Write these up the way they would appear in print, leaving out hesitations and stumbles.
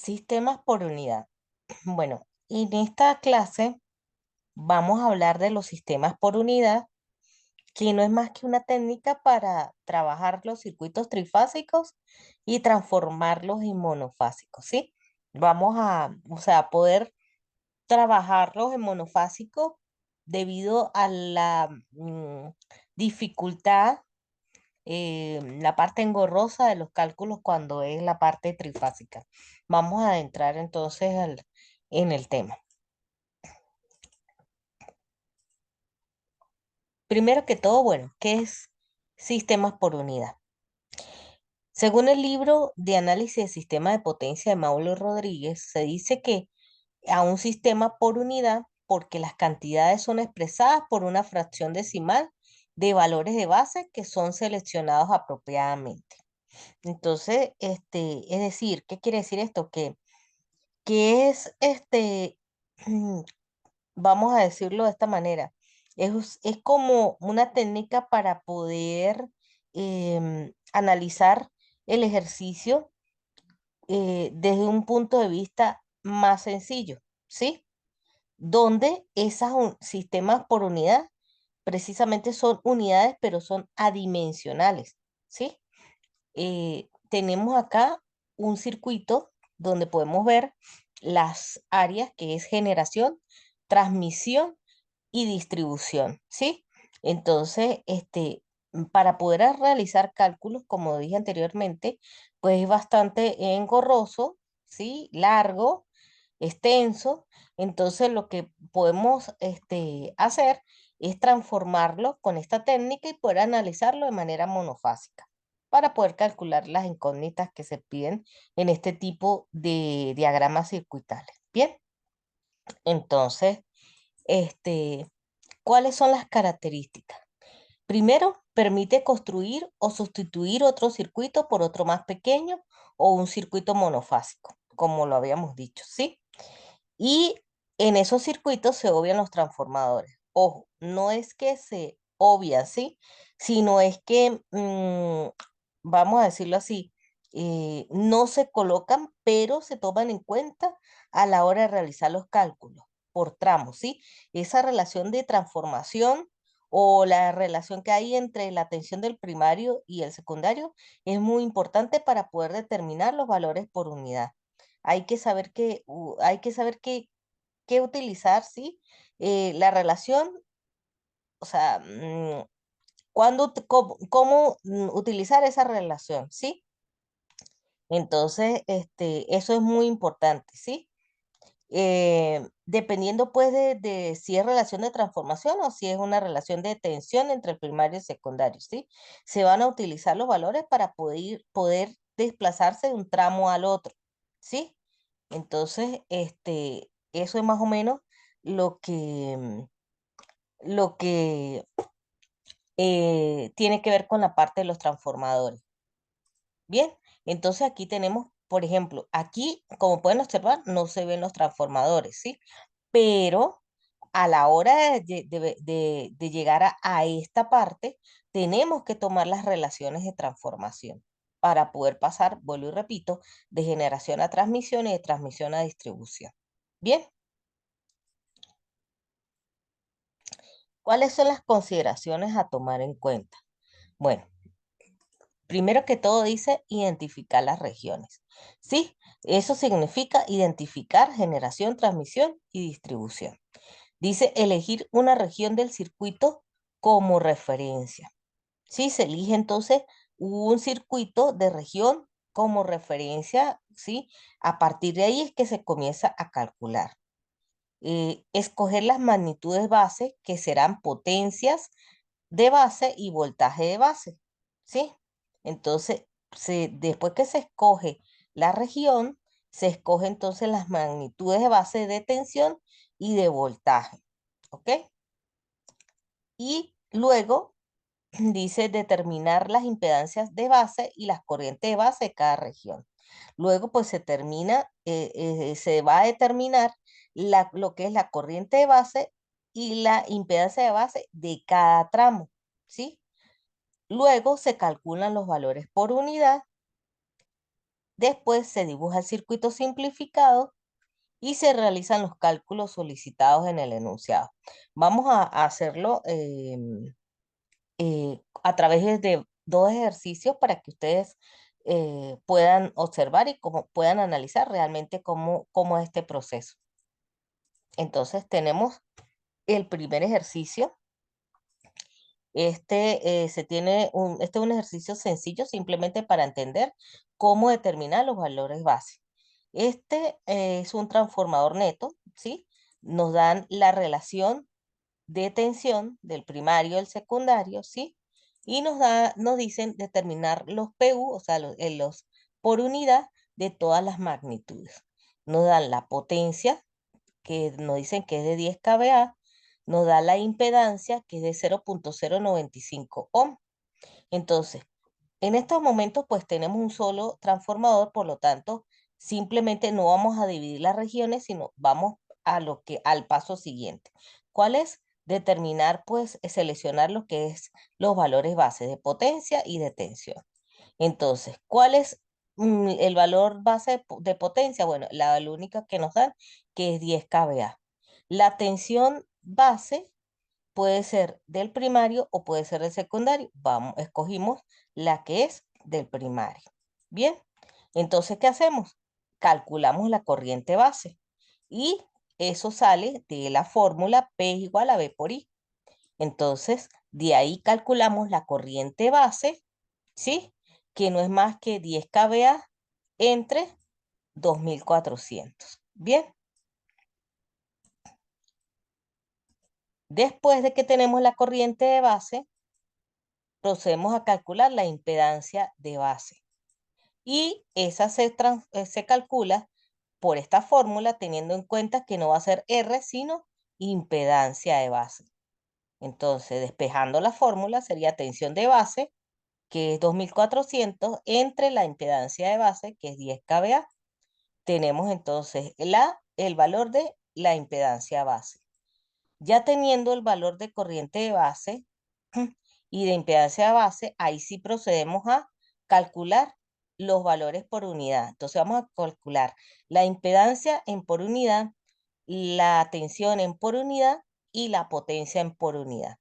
Sistemas por unidad. Bueno, en esta clase vamos a hablar de los sistemas por unidad, que no es más que una técnica para trabajar los circuitos trifásicos y transformarlos en monofásicos, ¿sí? Vamos a, o sea, poder trabajarlos en monofásico debido a la dificultad, la parte engorrosa de los cálculos cuando es la parte trifásica. Vamos a entrar entonces en el tema. Primero que todo, bueno, ¿qué es sistemas por unidad? Según el libro de análisis de sistemas de potencia de Maulo Rodríguez, se dice que a un sistema por unidad porque las cantidades son expresadas por una fracción decimal de valores de base que son seleccionados apropiadamente. Entonces, es decir, ¿qué quiere decir esto? Que es vamos a decirlo de esta manera, es como una técnica para poder analizar el ejercicio desde un punto de vista más sencillo, ¿sí? Donde esos sistemas por unidad precisamente son unidades, pero son adimensionales, ¿sí? Tenemos acá un circuito donde podemos ver las áreas que es generación, transmisión y distribución, ¿sí? Entonces, para poder realizar cálculos, como dije anteriormente, pues es bastante engorroso, ¿sí? Largo, extenso. Entonces, lo que podemos hacer es transformarlo con esta técnica y poder analizarlo de manera monofásica para poder calcular las incógnitas que se piden en este tipo de diagramas circuitales. Bien, entonces, este, ¿cuáles son las características? Primero, permite construir o sustituir otro circuito por otro más pequeño o un circuito monofásico, como lo habíamos dicho, ¿sí? Y en esos circuitos se obvian los transformadores. Ojo, no es que se obvia, ¿sí? Sino es que, vamos a decirlo así, no se colocan, pero se toman en cuenta a la hora de realizar los cálculos por tramos, ¿sí? Esa relación de transformación o la relación que hay entre la tensión del primario y el secundario es muy importante para poder determinar los valores por unidad. Hay que saber qué utilizar, ¿sí? La relación, o sea, cómo utilizar esa relación, ¿sí? Entonces, eso es muy importante, ¿sí? Dependiendo pues de si es relación de transformación o si es una relación de tensión entre el primario y el secundario, ¿sí? Se van a utilizar los valores para poder desplazarse de un tramo al otro, ¿sí? Entonces, eso es más o menos lo que tiene que ver con la parte de los transformadores. Bien, entonces aquí tenemos, por ejemplo, aquí, como pueden observar, no se ven los transformadores, ¿sí? Pero a la hora de llegar a esta parte, tenemos que tomar las relaciones de transformación para poder pasar, vuelvo y repito, de generación a transmisión y de transmisión a distribución. Bien, ¿cuáles son las consideraciones a tomar en cuenta? Bueno, primero que todo dice identificar las regiones. Sí, eso significa identificar generación, transmisión y distribución. Dice elegir una región del circuito como referencia. Sí, se elige entonces un circuito de región como referencia, ¿sí? A partir de ahí es que se comienza a calcular. Escoger las magnitudes base, que serán potencias de base y voltaje de base, ¿sí? Entonces, después que se escoge la región, se escoge entonces las magnitudes de base de tensión y de voltaje, ¿ok? Y luego dice determinar las impedancias de base y las corrientes de base de cada región. Luego, pues se va a determinar lo que es la corriente de base y la impedancia de base de cada tramo, ¿sí? Luego se calculan los valores por unidad Después se dibuja el circuito simplificado y se realizan los cálculos solicitados en el enunciado. Vamos a hacerlo a través de dos ejercicios para que ustedes puedan observar y puedan analizar realmente cómo es este proceso. Entonces tenemos el primer ejercicio. Este es un ejercicio sencillo simplemente para entender cómo determinar los valores base. Este es un transformador neto, ¿sí? Nos dan la relación de tensión del primario al secundario, ¿sí? Y nos dicen determinar los PU, o sea, los por unidad de todas las magnitudes. Nos dan la potencia, que nos dicen que es de 10 kVA, nos da la impedancia, que es de 0.095 ohm. Entonces, en estos momentos, pues tenemos un solo transformador, por lo tanto, simplemente no vamos a dividir las regiones, sino vamos al paso siguiente. ¿Cuál es? Determinar, pues, seleccionar lo que es los valores base de potencia y de tensión. Entonces, ¿cuál es el valor base de potencia? Bueno, la única que nos dan, que es 10 kVA. La tensión base puede ser del primario o puede ser del secundario. Escogimos la que es del primario. Bien, entonces, ¿qué hacemos? Calculamos la corriente base y eso sale de la fórmula P es igual a B por I. Entonces, de ahí calculamos la corriente base, ¿sí? Que no es más que 10 kVA entre 2400. Bien, después de que tenemos la corriente de base, procedemos a calcular la impedancia de base. Y esa se calcula por esta fórmula teniendo en cuenta que no va a ser R, sino impedancia de base. Entonces, despejando la fórmula, sería tensión de base, que es 2400, entre la impedancia de base, que es 10 kVA. Tenemos entonces el valor de la impedancia base. Ya teniendo el valor de corriente de base y de impedancia de base, ahí sí procedemos a calcular los valores por unidad. Entonces vamos a calcular la impedancia en por unidad, la tensión en por unidad y la potencia en por unidad.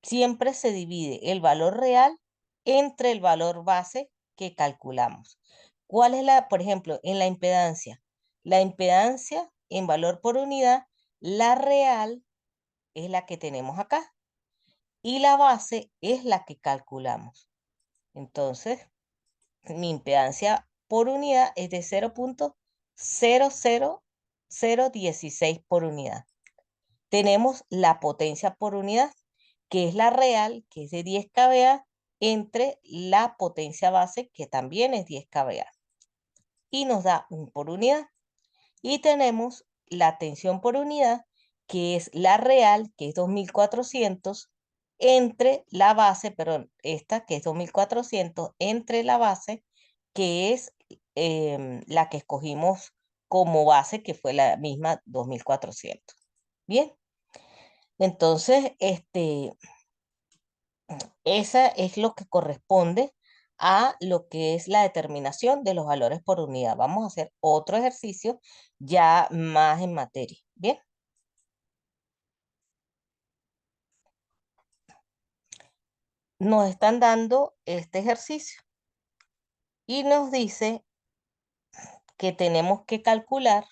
Siempre se divide el valor real entre el valor base que calculamos. ¿Cuál es por ejemplo, en la impedancia? La impedancia en valor por unidad, la real es la que tenemos acá y la base es la que calculamos. Entonces, mi impedancia por unidad es de 0.00016 por unidad. Tenemos la potencia por unidad, que es la real, que es de 10 kVA, entre la potencia base, que también es 10 kVA. Y nos da 1 por unidad. Y tenemos la tensión por unidad, que es la real, que es 2400, entre la base, perdón, esta que es 2400, entre la base, que es la que escogimos como base, que fue la misma 2400. Bien, entonces, esa es lo que corresponde a lo que es la determinación de los valores por unidad. Vamos a hacer otro ejercicio ya más en materia. Bien, nos están dando este ejercicio y nos dice que tenemos que calcular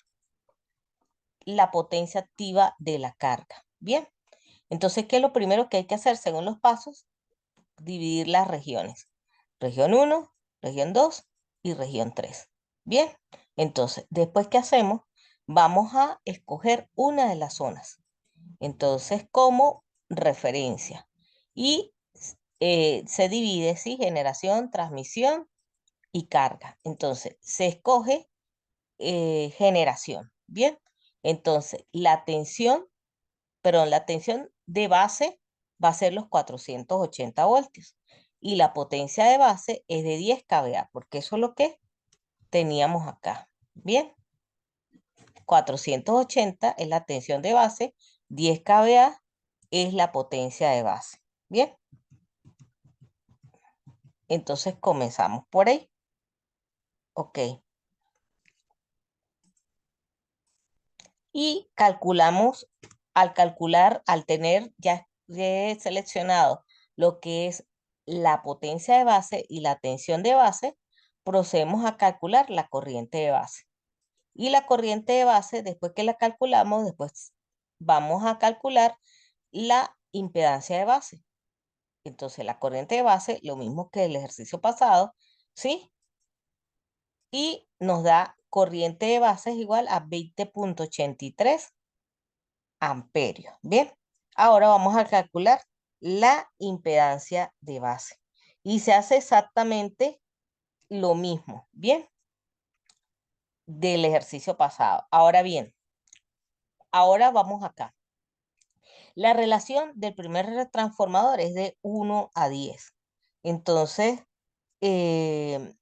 la potencia activa de la carga. Bien, entonces, ¿qué es lo primero que hay que hacer según los pasos? Dividir las regiones. Región 1, región 2 y región 3. Bien, entonces, después, ¿qué hacemos? Vamos a escoger una de las zonas. Entonces, como referencia. Y se divide, ¿sí? Generación, transmisión y carga. Entonces, se escoge generación. Bien, entonces, la tensión de base va a ser los 480 voltios. Y la potencia de base es de 10 kVA, porque eso es lo que teníamos acá. Bien, 480 es la tensión de base, 10 kVA es la potencia de base. Bien, entonces comenzamos por ahí. Ok. Y calculamos, al calcular, al tener ya seleccionado lo que es la potencia de base y la tensión de base, procedemos a calcular la corriente de base. Y la corriente de base, después que la calculamos, después vamos a calcular la impedancia de base. Entonces, la corriente de base, lo mismo que el ejercicio pasado, ¿sí? Y nos da corriente de base es igual a 20,83 amperios. Bien, ahora vamos a calcular la impedancia de base. Y se hace exactamente lo mismo, ¿bien? Del ejercicio pasado. Ahora bien, ahora vamos acá. La relación del primer transformador es de 1 a 10. Entonces, eh,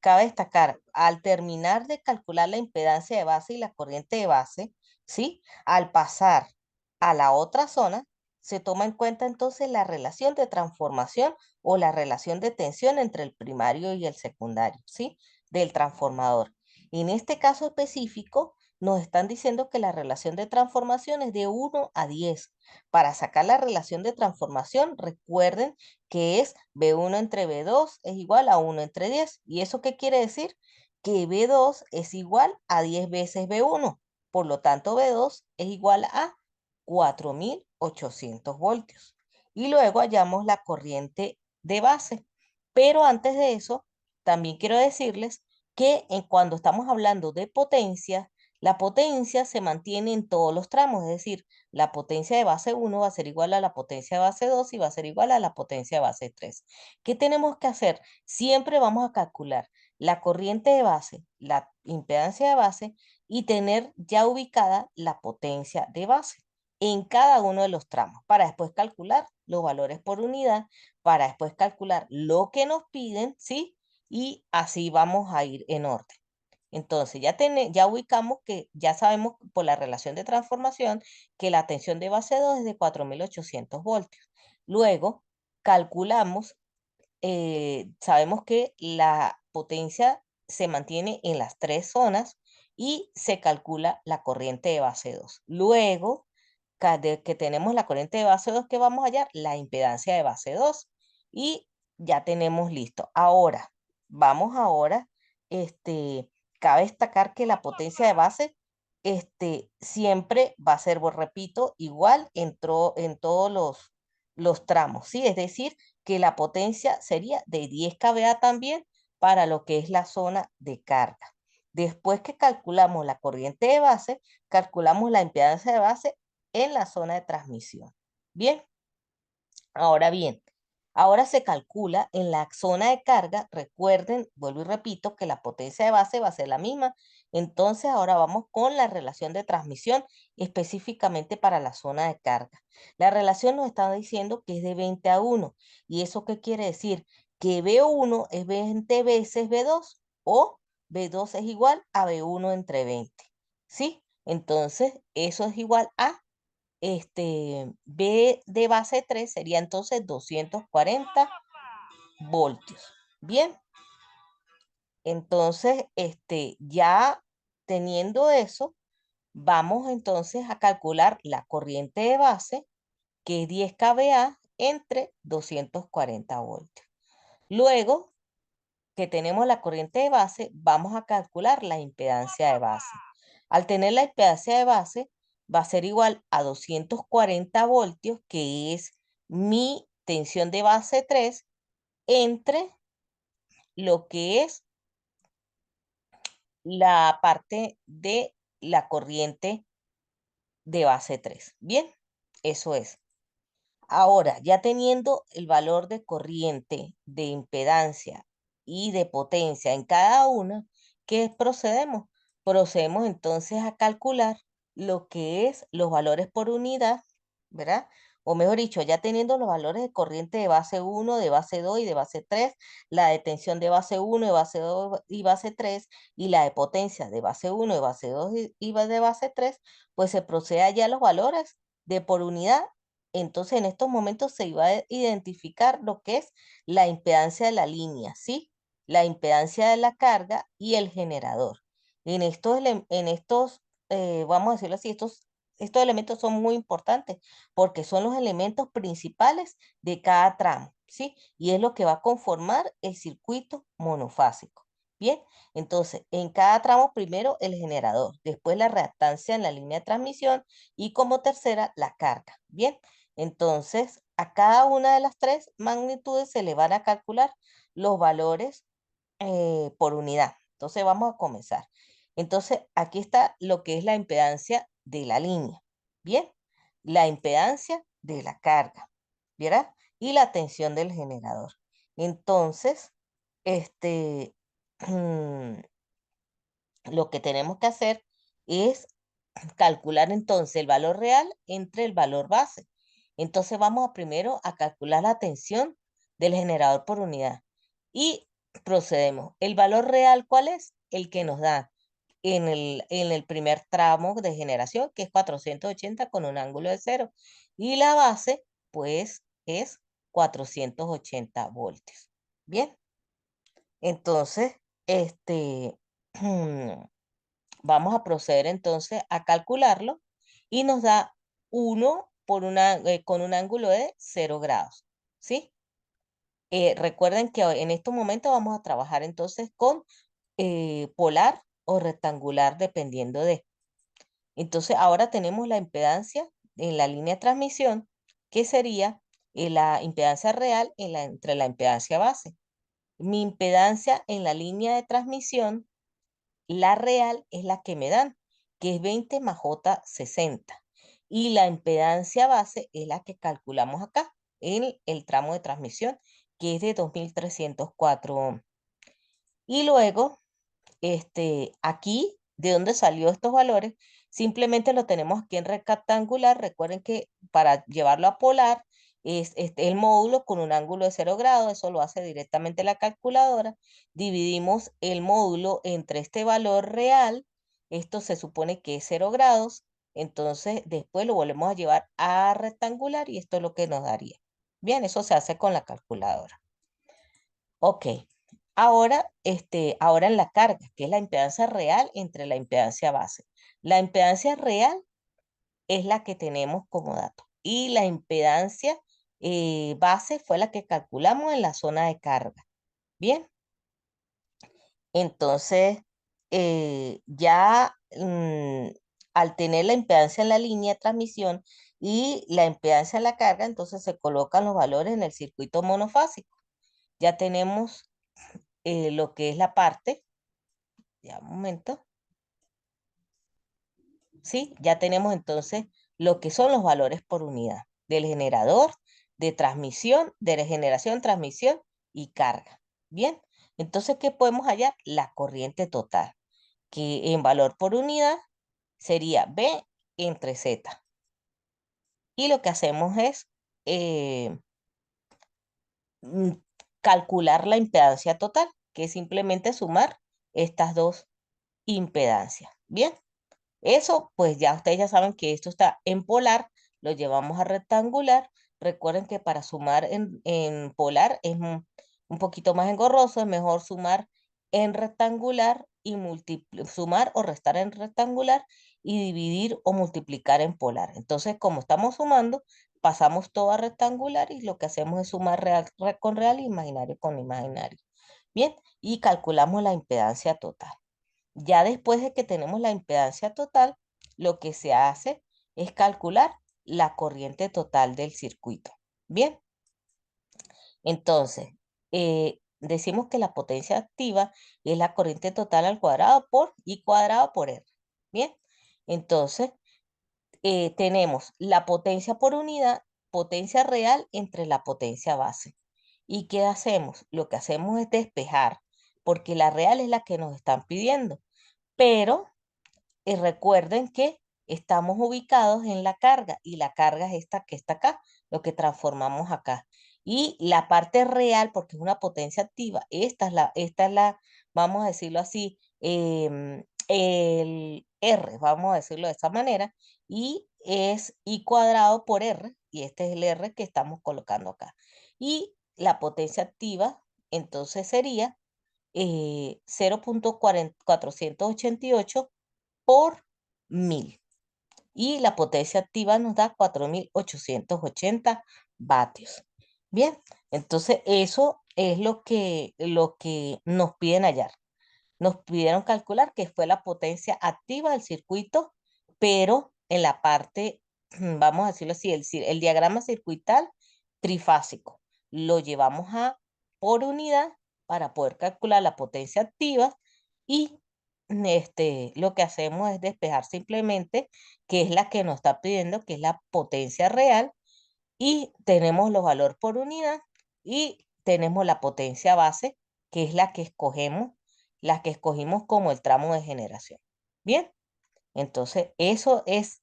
cabe destacar, al terminar de calcular la impedancia de base y la corriente de base, ¿sí? Al pasar a la otra zona, se toma en cuenta entonces la relación de transformación o la relación de tensión entre el primario y el secundario, ¿sí? Del transformador. En este caso específico, nos están diciendo que la relación de transformación es de 1 a 10. Para sacar la relación de transformación, recuerden que es B1 entre B2 es igual a 1 entre 10. ¿Y eso qué quiere decir? Que B2 es igual a 10 veces B1. Por lo tanto, B2 es igual a 4.800 voltios. Y luego hallamos la corriente de base. Pero antes de eso, también quiero decirles que cuando estamos hablando de potencia, la potencia se mantiene en todos los tramos, es decir, la potencia de base 1 va a ser igual a la potencia de base 2 y va a ser igual a la potencia de base 3. ¿Qué tenemos que hacer? Siempre vamos a calcular la corriente de base, la impedancia de base y tener ya ubicada la potencia de base en cada uno de los tramos para después calcular los valores por unidad, para después calcular lo que nos piden, ¿sí? Y así vamos a ir en orden. Entonces, ya ubicamos que ya sabemos por la relación de transformación que la tensión de base 2 es de 4.800 voltios. Luego, calculamos, sabemos que la potencia se mantiene en las tres zonas y se calcula la corriente de base 2. Luego, de que tenemos la corriente de base 2 que vamos a hallar, la impedancia de base 2 y ya tenemos listo. Ahora, vamos ahora, cabe destacar que la potencia de base, siempre va a ser, repito, igual en todos los tramos, ¿sí? Es decir, que la potencia sería de 10 kVA también para lo que es la zona de carga. Después que calculamos la corriente de base, calculamos la impedancia de base en la zona de transmisión. Bien, ahora bien, ahora se calcula en la zona de carga. Recuerden, vuelvo y repito, que la potencia de base va a ser la misma. Entonces, ahora vamos con la relación de transmisión específicamente para la zona de carga. La relación nos está diciendo que es de 20 a 1. ¿Y eso qué quiere decir? Que B1 es 20 veces B2 o B2 es igual a B1 entre 20. ¿Sí? Entonces, eso es igual a B de base 3 sería entonces 240 voltios. Bien, entonces, ya teniendo eso, vamos entonces a calcular la corriente de base, que es 10 kVA entre 240 voltios. Luego que tenemos la corriente de base, vamos a calcular la impedancia de base. Al tener la impedancia de base, va a ser igual a 240 voltios, que es mi tensión de base 3, entre lo que es la parte de la corriente de base 3. Bien, eso es. Ahora, ya teniendo el valor de corriente, de impedancia y de potencia en cada una, ¿qué procedemos? Procedemos entonces a calcular lo que es los valores por unidad, ¿verdad? O mejor dicho, ya teniendo los valores de corriente de base 1, de base 2 y de base 3, la de tensión de base 1, de base 2 y base 3, y la de potencia de base 1, de base 2 y de base 3, pues se procede ya a los valores de por unidad. Entonces, en estos momentos se iba a identificar lo que es la impedancia de la línea, ¿sí? la impedancia de la carga y el generador. Vamos a decirlo así, estos elementos son muy importantes porque son los elementos principales de cada tramo, ¿sí? Y es lo que va a conformar el circuito monofásico. Bien, entonces en cada tramo primero el generador, después la reactancia en la línea de transmisión y como tercera la carga. Bien, entonces a cada una de las tres magnitudes se le van a calcular los valores por unidad. Entonces vamos a comenzar. Entonces aquí está lo que es la impedancia de la línea. Bien, la impedancia de la carga, ¿verdad? Y la tensión del generador. Entonces, este, lo que tenemos que hacer es calcular entonces el valor real entre el valor base. Entonces vamos a primero a calcular la tensión del generador por unidad y procedemos. ¿El valor real cuál es? El que nos da en el primer tramo de generación, que es 480 con un ángulo de 0. Y la base, pues, es 480 voltios. Bien, entonces, vamos a proceder entonces a calcularlo y nos da 1 con un ángulo de 0 grados, ¿sí? Recuerden que en estos momentos vamos a trabajar entonces con polar o rectangular dependiendo de. Entonces ahora tenemos la impedancia en la línea de transmisión, que sería la impedancia real entre la impedancia base. Mi impedancia en la línea de transmisión, la real es la que me dan, que es 20 más J 60. Y la impedancia base es la que calculamos acá en el tramo de transmisión, que es de 2304 ohms. Y luego, aquí, ¿de dónde salió estos valores? Simplemente lo tenemos aquí en rectangular. Recuerden que para llevarlo a polar es el módulo con un ángulo de 0 grados. Eso lo hace directamente la calculadora. Dividimos el módulo entre este valor real. Esto se supone que es 0 grados. Entonces, después lo volvemos a llevar a rectangular y esto es lo que nos daría. Bien, eso se hace con la calculadora. Ok. Ahora en la carga, que es la impedancia real entre la impedancia base. La impedancia real es la que tenemos como dato. Y la impedancia base fue la que calculamos en la zona de carga. Bien, entonces ya al tener la impedancia en la línea de transmisión y la impedancia en la carga, entonces se colocan los valores en el circuito monofásico. Ya tenemos lo que es la parte, ya un momento. ¿Sí? Ya tenemos entonces lo que son los valores por unidad del generador, de transmisión, de generación, transmisión y carga. Bien, entonces, ¿qué podemos hallar? La corriente total, que en valor por unidad sería B entre Z. Y lo que hacemos es eh, mm, calcular la impedancia total, que es simplemente sumar estas dos impedancias. Bien. Eso, pues ya ustedes ya saben que esto está en polar, lo llevamos a rectangular. Recuerden que para sumar en polar es un poquito más engorroso, es mejor sumar en rectangular y sumar o restar en rectangular y dividir o multiplicar en polar. Entonces, como estamos sumando, pasamos todo a rectangular y lo que hacemos es sumar real con real e imaginario con imaginario. Bien, y calculamos la impedancia total. Ya después de que tenemos la impedancia total, lo que se hace es calcular la corriente total del circuito. Bien, entonces, decimos que la potencia activa es la corriente total al cuadrado por I cuadrado por R. Bien, entonces tenemos la potencia por unidad, potencia real entre la potencia base. ¿Y qué hacemos? Lo que hacemos es despejar, porque la real es la que nos están pidiendo. Pero y recuerden que estamos ubicados en la carga y la carga es esta que está acá, lo que transformamos acá. Y la parte real, porque es una potencia activa, vamos a decirlo así, el R, vamos a decirlo de esta manera, y es I cuadrado por R, y este es el R que estamos colocando acá. Y la potencia activa, entonces sería 0,488 por 1000. Y la potencia activa nos da 4880 vatios. Bien, entonces eso es lo que nos piden hallar. Nos pidieron calcular que fue la potencia activa del circuito, pero en la parte, vamos a decirlo así, el diagrama circuital trifásico. Lo llevamos a por unidad para poder calcular la potencia activa y lo que hacemos es despejar simplemente que es la que nos está pidiendo, que es la potencia real, y tenemos los valores por unidad y tenemos la potencia base, que es la que escogimos como el tramo de generación. Bien, entonces esta es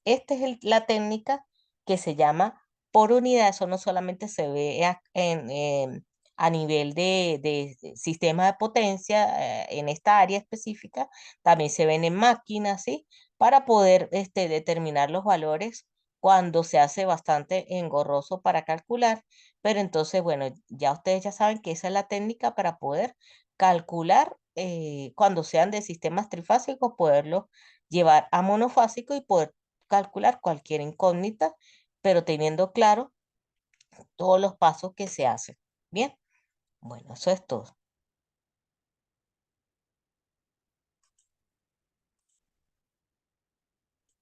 la técnica que se llama por unidad. Eso no solamente se ve a nivel de sistema de potencia en esta área específica, también se ven en máquinas, ¿sí? Para poder determinar los valores cuando se hace bastante engorroso para calcular. Pero entonces, bueno, ya ustedes ya saben que esa es la técnica para poder calcular cuando sean de sistemas trifásicos, poderlo llevar a monofásico y poder calcular cualquier incógnita, pero teniendo claro todos los pasos que se hacen. Bien, bueno, eso es todo.